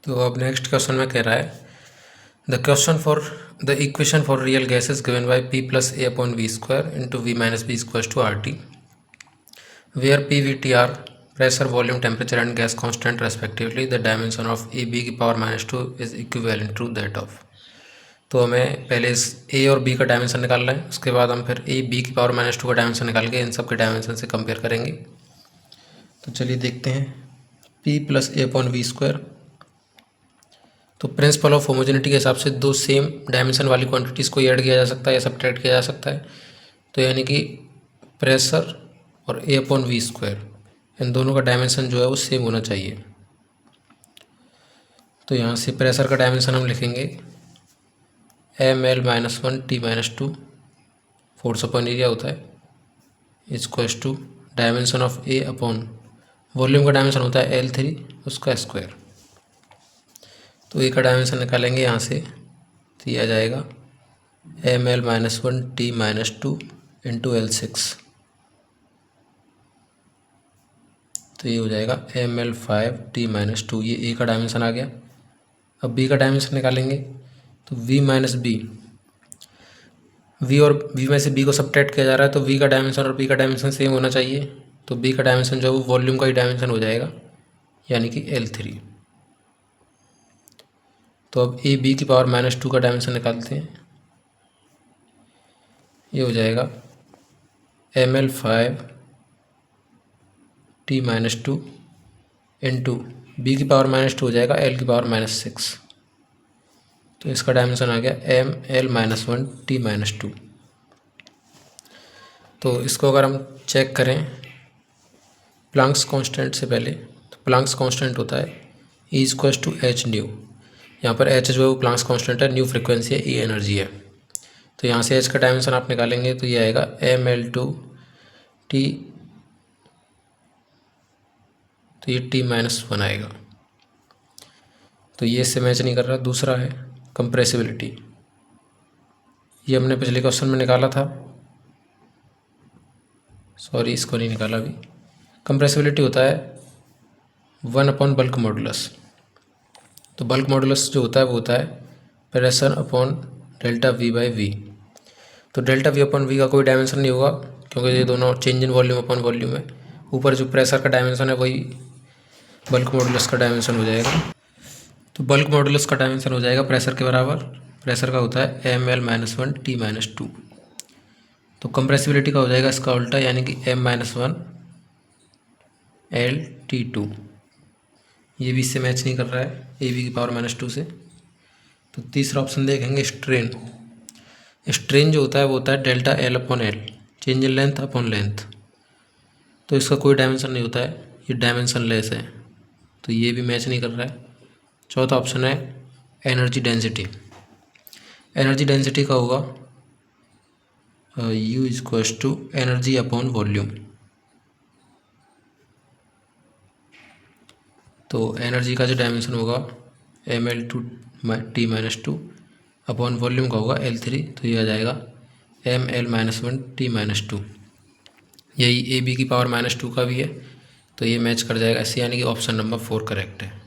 तो अब next question में कह रहा है the question for the equation for real gases given by p plus A upon V square into V minus b square to R T where p V T R pressure volume temperature and gas constant respectively the dimension of a b की power -2 is equivalent to that of. तो हमें पहले इस ए और B का dimension निकालना है, उसके बाद हम फिर ए बी की पावर -2 का डायमेंशन निकाल के इन सब के डायमेंशन से कंपेयर करेंगे। तो चलिए देखते हैं p प्लस ए अपॉन वी स्क्वायर। तो प्रिंसिपल ऑफ होमोजेनिटी के हिसाब से दो सेम डायमेंशन वाली क्वांटिटीज़ को ऐड किया जा सकता है या सब्ट्रैक्ट किया जा सकता है। तो यानी कि प्रेशर और ए अपॉन वी स्क्वायर इन दोनों का डायमेंशन जो है वो सेम होना चाहिए। तो यहाँ से प्रेशर का डायमेंशन हम लिखेंगे ml-1 t-2 force upon area होता है equals to dimension of A upon volume का डायमेंशन होता है L3 उसका स्क्वायर। तो ए का डायमेंशन निकालेंगे यहाँ से, तो ये आ जाएगा ml-1 t-2 इंटू L6। तो ये हो जाएगा ml5 t-2, ये ए का डायमेंशन आ गया। अब बी का डायमेंशन निकालेंगे तो v माइनस बी, वी और वी में से बी को सब्ट्रैक्ट किया जा रहा है तो वी का डायमेंशन और बी का डायमेंशन सेम होना चाहिए। तो बी का डायमेंशन जो है वो वॉल्यूम का ही डायमेंशन हो जाएगा यानी कि L3। तो अब ए बी की पावर -2 का डायमेंशन निकालते हैं, ये हो जाएगा ml5 t-2 इंटू बी की पावर -2 हो जाएगा L की पावर -6। तो इसका डायमेंशन आ गया ml-1 t-2। तो इसको अगर हम चेक करें प्लैंक्स कांस्टेंट से पहले, तो प्लैंक्स कांस्टेंट होता है E=h न्यू। यहाँ पर h जो है वो प्लैंक्स कांस्टेंट है, न्यू फ्रिक्वेंसी है, E एनर्जी है। तो यहाँ से h का डायमेंशन आप निकालेंगे तो ये आएगा ml2 t, तो ये t-1 आएगा। तो ये इससे मैच नहीं कर रहा। दूसरा है कंप्रेसिबिलिटी, ये हमने पिछले क्वेश्चन में निकाला था, सॉरी इसको नहीं निकाला अभी। कंप्रेसिबिलिटी होता है 1 अपॉन बल्क मॉडुलस। तो बल्क मॉडुलस जो होता है वो होता है pressure upon delta V by V. तो डेल्टा वी अपॉन वी का कोई डायमेंशन नहीं होगा क्योंकि ये दोनों change in volume upon volume है। ऊपर जो प्रेशर का डायमेंशन है वही बल्क मॉडुलस का डायमेंशन हो जाएगा। तो बल्क मॉडुलस का डायमेंशन हो जाएगा प्रेशर के बराबर। प्रेशर का होता है ml-1 t-2। तो कंप्रेसिबिलिटी का हो जाएगा इसका उल्टा यानी कि m-1 L-T2। ये भी इससे मैच नहीं कर रहा है ए बी की पावर -2 से। तो तीसरा ऑप्शन देखेंगे स्ट्रेन। स्ट्रेन जो होता है वो होता है delta L upon L, change in length upon length. तो इसका कोई डायमेंशन नहीं होता है, ये डायमेंशन लेस है, तो ये भी मैच नहीं कर रहा है। चौथा ऑप्शन है एनर्जी डेंसिटी। एनर्जी डेंसिटी का होगा U = एनर्जी अपॉन वॉल्यूम। तो एनर्जी का जो डायमेंशन होगा ml2 t-2 अपॉन वॉल्यूम का होगा L3। तो ये आ जाएगा ml-1 t-2। यही ए बी की पावर -2 का भी है, तो ये मैच कर जाएगा इससे, यानी कि ऑप्शन नंबर 4 करेक्ट है।